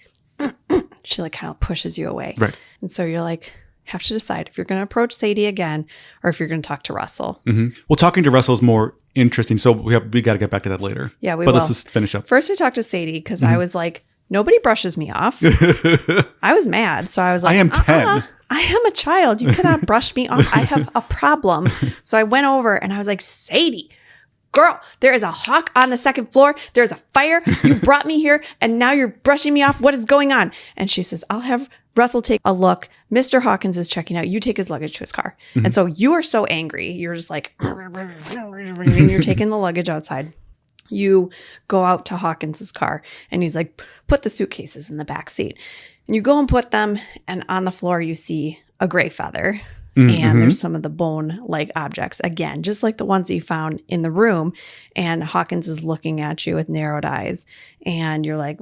Speaker 2: she like kind of pushes you away.
Speaker 1: Right.
Speaker 2: And so you're like, have to decide if you're going to approach Sadie again or if you're going to talk to Russell.
Speaker 1: Well, talking to Russell is more interesting. So we got to get back to that later.
Speaker 2: Yeah, we
Speaker 1: But
Speaker 2: will.
Speaker 1: let's just finish up.
Speaker 2: First, I talked to Sadie because I was like, nobody brushes me off. I was mad. So I was like,
Speaker 1: I am 10.
Speaker 2: I am a child. You cannot brush me off. I have a problem. So I went over and I was like, Sadie, girl, there is a hawk on the second floor. There's a fire. You brought me here and now you're brushing me off. What is going on? And she says, I'll have Russell take a look. Mr. Hawkins is checking out. You take his luggage to his car. And so you are so angry. You're just like, and you're taking the luggage outside. You go out to Hawkins's car and he's like, put the suitcases in the back seat. And you go and put them, and on the floor you see a gray feather. And there's some of the bone-like objects, again, just like the ones that you found in the room. And Hawkins is looking at you with narrowed eyes. And you're like,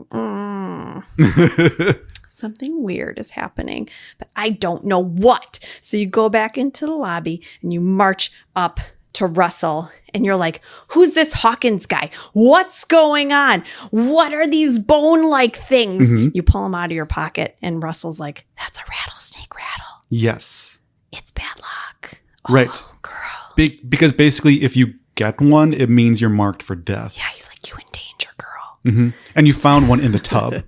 Speaker 2: something weird is happening, but I don't know what. So you go back into the lobby and you march up to Russell. And you're like, who's this Hawkins guy? What's going on? What are these bone-like things? You pull them out of your pocket. And Russell's like, that's a rattlesnake rattle.
Speaker 1: Yes.
Speaker 2: It's bad luck.
Speaker 1: Right.
Speaker 2: Oh, girl.
Speaker 1: Because basically, if you get one, it means you're marked for death.
Speaker 2: Yeah, he's like, you in danger, girl.
Speaker 1: And you found one in the tub.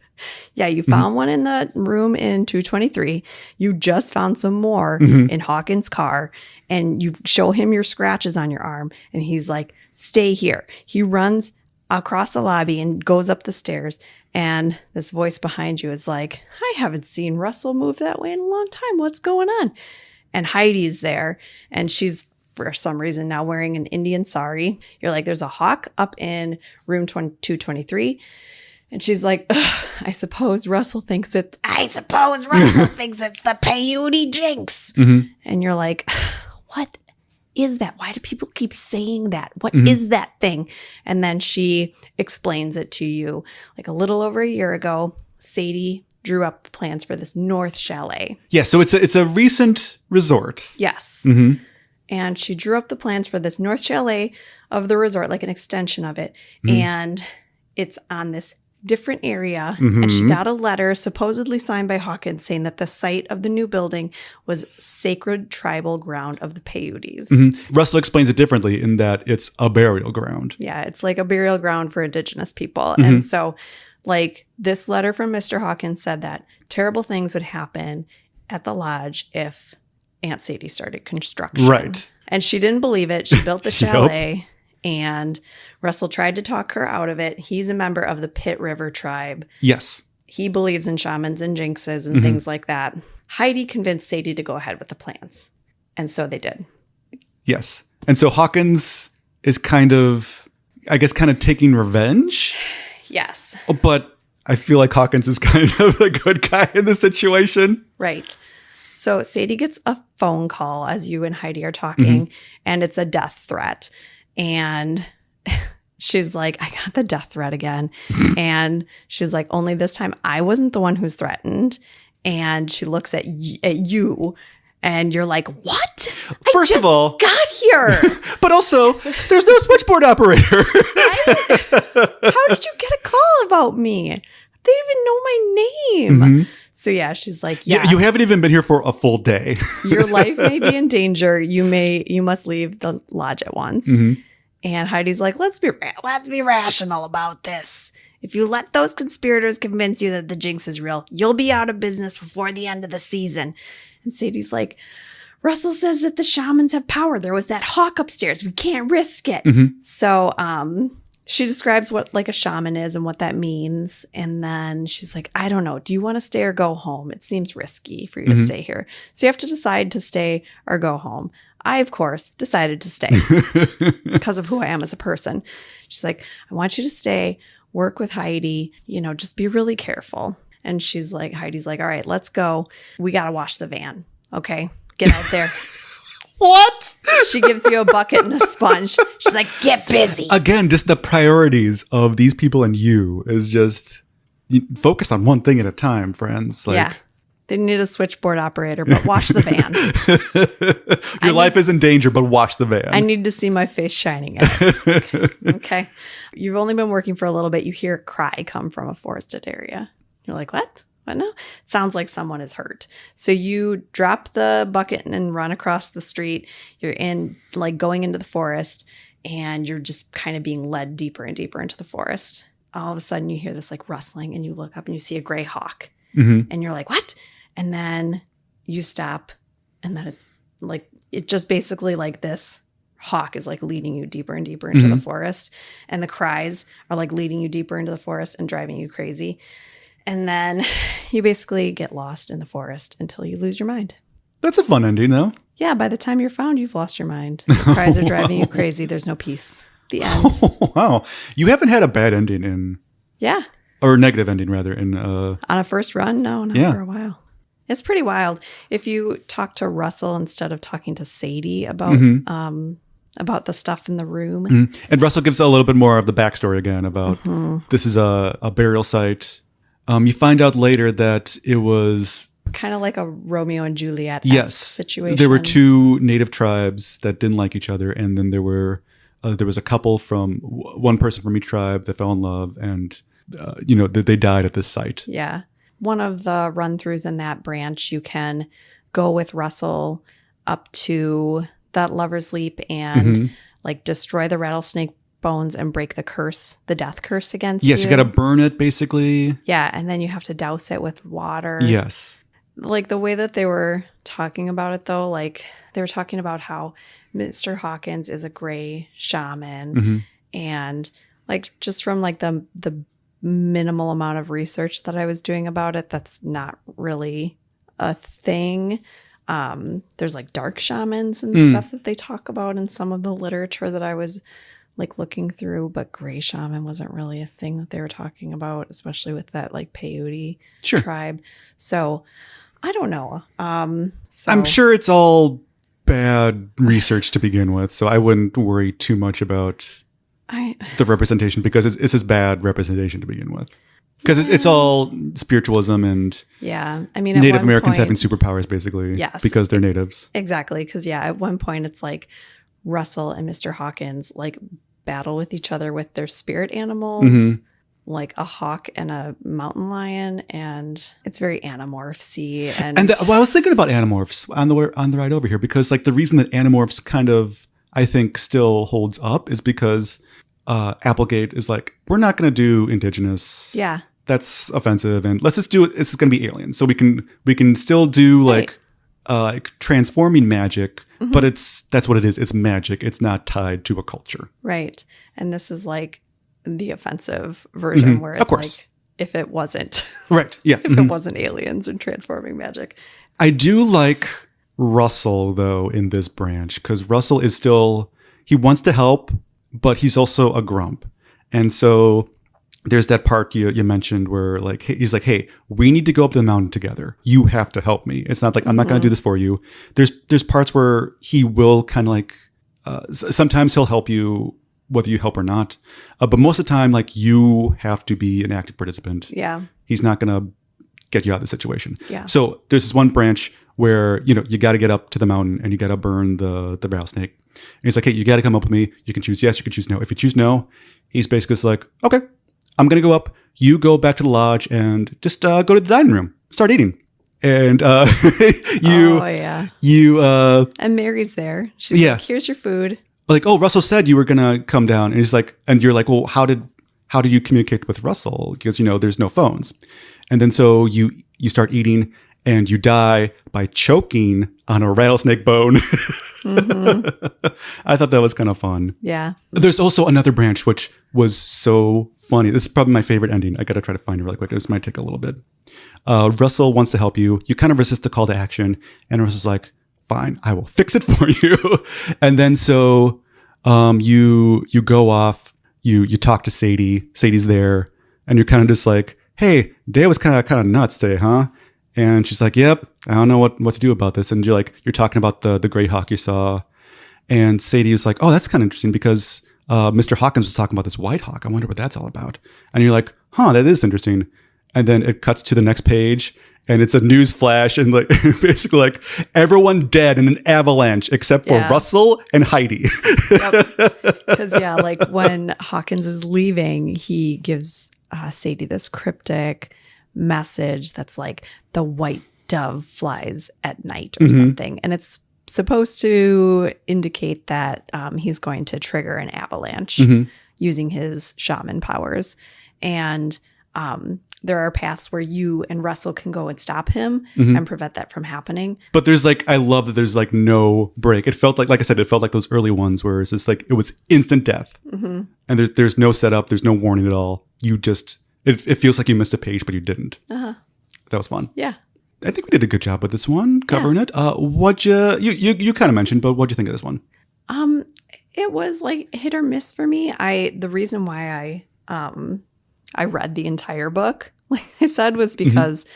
Speaker 2: Yeah, you found one in the room in 223. You just found some more in Hawkins' car. And you show him your scratches on your arm. And he's like, stay here. He runs across the lobby and goes up the stairs. And this voice behind you is like, I haven't seen Russell move that way in a long time. What's going on? And Heidi's there. And she's, for some reason, now wearing an Indian sari. You're like, there's a hawk up in room 223. And she's like, I suppose Russell thinks it's the peyote jinx.
Speaker 1: Mm-hmm.
Speaker 2: And you're like, what is that? Why do people keep saying that? What is that thing? And then she explains it to you. Like a little over a year ago, Sadie drew up plans for this North Chalet.
Speaker 1: Yeah, so it's a recent resort.
Speaker 2: Yes.
Speaker 1: Mm-hmm.
Speaker 2: And she drew up the plans for this North Chalet of the resort, like an extension of it. Mm-hmm. And it's on this different area. Mm-hmm. And she got a letter supposedly signed by Hawkins saying that the site of the new building was sacred tribal ground of the Paiutes.
Speaker 1: Mm-hmm. Russell explains it differently in that it's a burial ground.
Speaker 2: Yeah, it's like a burial ground for Indigenous people. Mm-hmm. And so, like, this letter from Mr. Hawkins said that terrible things would happen at the lodge if Aunt Sadie started construction.
Speaker 1: Right.
Speaker 2: And she didn't believe it. She built the chalet. And Russell tried to talk her out of it. He's a member of the Pit River tribe.
Speaker 1: Yes.
Speaker 2: He believes in shamans and jinxes and things like that. Heidi convinced Sadie to go ahead with the plans. And so they did.
Speaker 1: Yes. And so Hawkins is kind of taking revenge.
Speaker 2: Yes.
Speaker 1: But I feel like Hawkins is kind of a good guy in this situation.
Speaker 2: Right. So Sadie gets a phone call as you and Heidi are talking, and it's a death threat. And she's like, I got the death threat again. And she's like, only this time I wasn't the one who's threatened. And she looks at you and you're like, what?
Speaker 1: First of all,
Speaker 2: got here.
Speaker 1: But also, there's no switchboard operator.
Speaker 2: How did you get a call about me? They didn't even know my name. Mm-hmm. So yeah, she's like, yeah.
Speaker 1: You haven't even been here for a full day.
Speaker 2: Your life may be in danger. You must leave the lodge at once. Mm-hmm. And Heidi's like, let's be rational about this. If you let those conspirators convince you that the jinx is real, you'll be out of business before the end of the season. And Sadie's like, Russell says that the shamans have power. There was that hawk upstairs. We can't risk it. Mm-hmm. So, she describes what like a shaman is and what that means. And then she's like, I don't know. Do you want to stay or go home? It seems risky for you to stay here. So you have to decide to stay or go home. I, of course, decided to stay because of who I am as a person. She's like, I want you to stay, work with Heidi, just be really careful. And Heidi's like, all right, let's go. We got to wash the van. Okay, get out there.
Speaker 1: What?
Speaker 2: She gives you a bucket and a sponge. She's like, get busy.
Speaker 1: Again, just the priorities of these people and you is just focus on one thing at a time, friends. Like,
Speaker 2: yeah. They need a switchboard operator, but wash the van.
Speaker 1: Your life is in danger, but wash the van.
Speaker 2: I need to see my face shining in it. Okay. You've only been working for a little bit. You hear a cry come from a forested area. You're like, what? What now? Sounds like someone is hurt. So you drop the bucket and run across the street. You're going into the forest, and you're just kind of being led deeper and deeper into the forest. All of a sudden you hear this like rustling, and you look up and you see a gray hawk. Mm-hmm. And you're like, what? And then you stop, and then it's like, it just basically like this hawk is like leading you deeper and deeper into the forest. And the cries are like leading you deeper into the forest and driving you crazy. And then you basically get lost in the forest until you lose your mind.
Speaker 1: That's a fun ending, though.
Speaker 2: Yeah, by the time you're found, you've lost your mind. The cries are driving you crazy. There's no peace. The end.
Speaker 1: Oh, wow. You haven't had a bad ending in...
Speaker 2: Yeah.
Speaker 1: Or a negative ending, rather.
Speaker 2: On a first run? No, not for a while. It's pretty wild. If you talk to Russell instead of talking to Sadie about the stuff in the room.
Speaker 1: Mm-hmm. And Russell gives a little bit more of the backstory again about this is a burial site. You find out later that it was...
Speaker 2: kind of like a Romeo and Juliet situation.
Speaker 1: There were two native tribes that didn't like each other. And then there was a couple from one person from each tribe that fell in love, and they died at this site.
Speaker 2: Yeah. One of the run-throughs in that branch, you can go with Russell up to that Lover's Leap and like destroy the rattlesnake bones and break the death curse against you.
Speaker 1: Yes, you got to burn it, basically.
Speaker 2: Yeah, and then you have to douse it with water.
Speaker 1: Yes.
Speaker 2: Like the way that they were talking about it, though, like they were talking about how Mr. Hawkins is a gray shaman, and Like just from like the minimal amount of research that I was doing about it, that's not really a thing. There's like dark shamans and stuff that they talk about in some of the literature that I was like looking through, but gray shaman wasn't really a thing that they were talking about, especially with that like peyote tribe. So I don't know. So
Speaker 1: I'm sure it's all bad research to begin with, so I wouldn't worry too much about the representation, because it's just bad representation to begin with. Because it's all spiritualism and
Speaker 2: I mean,
Speaker 1: Native Americans having superpowers, basically, because they're natives.
Speaker 2: Exactly, because at one point it's like Russell and Mr. Hawkins like battle with each other with their spirit animals, like a hawk and a mountain lion, and it's very Animorphs-y. And
Speaker 1: well, I was thinking about Animorphs on the ride over here, because like the reason that Animorphs kind of, I think, still holds up is because Applegate is like, we're not going to do indigenous.
Speaker 2: Yeah.
Speaker 1: That's offensive, and let's just do it. It's going to be aliens, so we can still do like transforming magic, but that's what it is. It's magic. It's not tied to a culture.
Speaker 2: Right. And this is like the offensive version where it's like, if it wasn't
Speaker 1: right. Yeah.
Speaker 2: if it wasn't aliens and transforming magic.
Speaker 1: I do like Russell though in this branch, because Russell is still, he wants to help, but he's also a grump. And so there's that part you mentioned where like he's like, hey, we need to go up the mountain together. You have to help me. It's not like I'm not going to do this for you. There's parts where he will kind of like sometimes he'll help you whether you help or not, but most of the time like you have to be an active participant.
Speaker 2: Yeah,
Speaker 1: he's not going to get you out of the situation.
Speaker 2: Yeah.
Speaker 1: So there's this one branch where you got to get up to the mountain and you got to burn the rattlesnake. And he's like, hey, you got to come up with me. You can choose yes, you can choose no. If you choose no, he's basically just like, okay, I'm going to go up. You go back to the lodge and just go to the dining room. Start eating. And
Speaker 2: and Mary's there. She's like, here's your food.
Speaker 1: Like, oh, Russell said you were going to come down. And he's like, and you're like, well, how did you communicate with Russell? Because, there's no phones. And then so you start eating and you die by choking on a rattlesnake bone. I thought that was kind of fun.
Speaker 2: Yeah.
Speaker 1: There's also another branch, which was so funny. This is probably my favorite ending. I got to try to find it really quick. This might take a little bit. Russell wants to help you. You kind of resist the call to action. And Russell's like, fine, I will fix it for you. And then so you go off, you talk to Sadie. Sadie's there. And you're kind of just like, hey, day was kind of nuts today, huh? And she's like, yep, I don't know what to do about this. And you're talking about the gray hawk you saw. And Sadie was like, oh, that's kind of interesting because Mr. Hawkins was talking about this white hawk. I wonder what that's all about. And you're like, huh, that is interesting. And then it cuts to the next page and it's a news flash and like basically like everyone dead in an avalanche except for Russell and Heidi.
Speaker 2: Because like when Hawkins is leaving, he gives Sadie this cryptic message that's like the white dove flies at night or something. And it's supposed to indicate that he's going to trigger an avalanche using his shaman powers. And there are paths where you and Russell can go and stop him and prevent that from happening. But
Speaker 1: there's like, I love that there's like no break. It felt like I said, it felt like those early ones where it's just like, it was instant death. And there's no setup. There's no warning at all. You just, it feels like you missed a page, but you didn't. That was fun.
Speaker 2: Yeah.
Speaker 1: I think we did a good job with this one, covering it. What'd you kind of mentioned, but what'd you think of this one?
Speaker 2: It was like hit or miss for me. The reason why I read the entire book, like I said, was because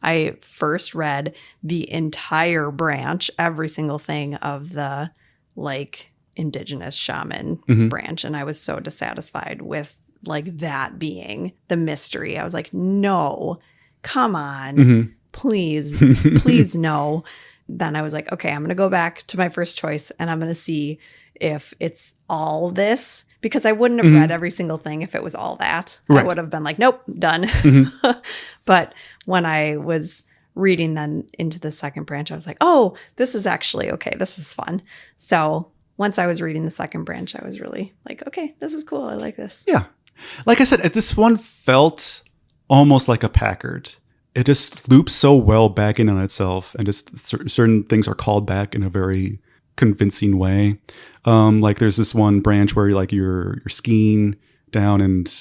Speaker 2: I first read the entire branch, every single thing of the like indigenous shaman branch. And I was so dissatisfied with like that being the mystery. I was like, no, come on, please no. Then I was like, okay, I'm going to go back to my first choice and I'm going to see if it's all this, because I wouldn't have read every single thing if it was all that. Right. I would have been like, nope, done. But when I was reading then into the second branch, I was like, oh, this is actually okay. This is fun. So once I was reading the second branch, I was really like, okay, this is cool. I like this.
Speaker 1: Yeah. Like I said, this one felt almost like a Packard. It just loops so well back in on itself, and just certain things are called back in a very convincing way. Like there's this one branch where like you're skiing down and,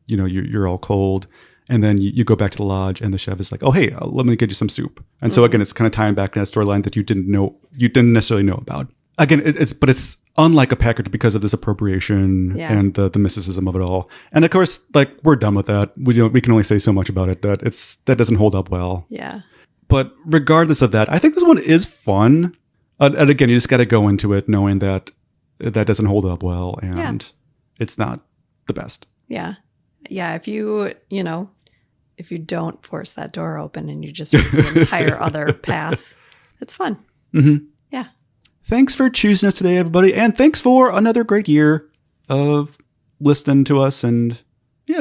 Speaker 1: you're all cold. And then you go back to the lodge and the chef is like, oh, hey, let me get you some soup. And so again, it's kind of tying back to that storyline that you didn't necessarily know about. Again, it's unlike a Packard because of this appropriation and the mysticism of it all. And of course, like, we're done with that. We can only say so much about it that doesn't hold up well.
Speaker 2: Yeah.
Speaker 1: But regardless of that, I think this one is fun. And again, you just got to go into it knowing that doesn't hold up well and it's not the best.
Speaker 2: Yeah. Yeah. If you don't force that door open and you just read the entire other path, it's fun.
Speaker 1: Mm-hmm.
Speaker 2: Yeah.
Speaker 1: Thanks for choosing us today, everybody. And thanks for another great year of listening to us and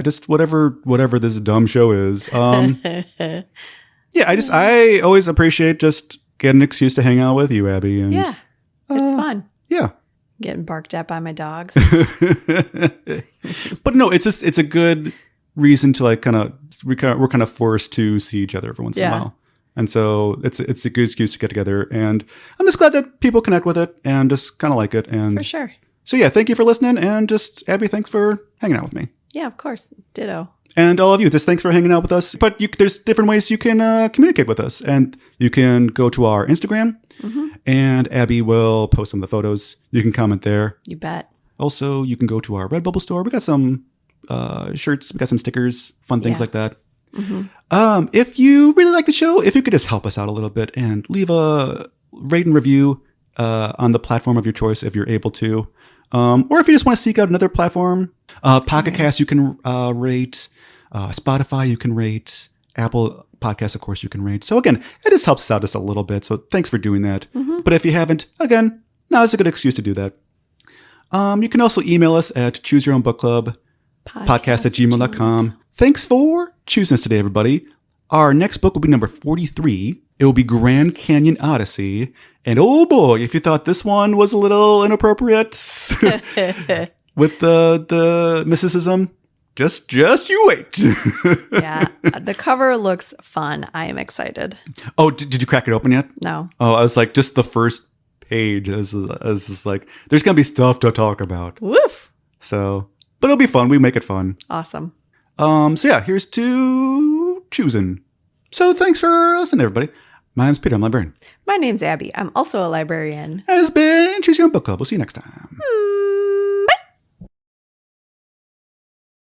Speaker 1: just whatever this dumb show is. I always appreciate just getting an excuse to hang out with you, Abby. And,
Speaker 2: it's fun.
Speaker 1: Yeah.
Speaker 2: Getting barked at by my dogs.
Speaker 1: But no, it's a good reason to like we're kind of forced to see each other every once in a while. And so it's a good excuse to get together. And I'm just glad that people connect with it and just kind of like it. And
Speaker 2: for sure.
Speaker 1: So yeah, thank you for listening. And just Abby, thanks for hanging out with me.
Speaker 2: Yeah, of course. Ditto.
Speaker 1: And all of you, just thanks for hanging out with us. But there's different ways you can communicate with us. And you can go to our Instagram, and Abby will post some of the photos. You can comment there.
Speaker 2: You bet.
Speaker 1: Also, you can go to our Redbubble store. We got some shirts. We got some stickers, fun things like that. Mm-hmm. If you really like the show, if you could just help us out a little bit and leave a rate and review on the platform of your choice if you're able to. Or if you just want to seek out another platform, Pocket Cast you can rate, Spotify you can rate, Apple Podcasts, of course, you can rate. So again, it just helps us out just a little bit. So thanks for doing that. Mm-hmm. But if you haven't, again, now is a good excuse to do that. You can also email us at chooseyourownbookclub.podcast@gmail.com. Thanks for choosing us today, everybody. Our next book will be number 43. It will be Grand Canyon Odyssey. And oh boy, if you thought this one was a little inappropriate with the mysticism, just you wait.
Speaker 2: Yeah, the cover looks fun. I am excited.
Speaker 1: Oh, did you crack it open yet?
Speaker 2: No.
Speaker 1: Oh, I was like, just the first page is like, there's going to be stuff to talk about.
Speaker 2: Woof.
Speaker 1: So, but it'll be fun. We make it fun.
Speaker 2: Awesome.
Speaker 1: So yeah, here's to choosing. So thanks for listening, everybody. My name's Peter. I'm a librarian.
Speaker 2: My name's Abby. I'm also a librarian.
Speaker 1: Has been Choose Your Own Book Club. We'll see you next time.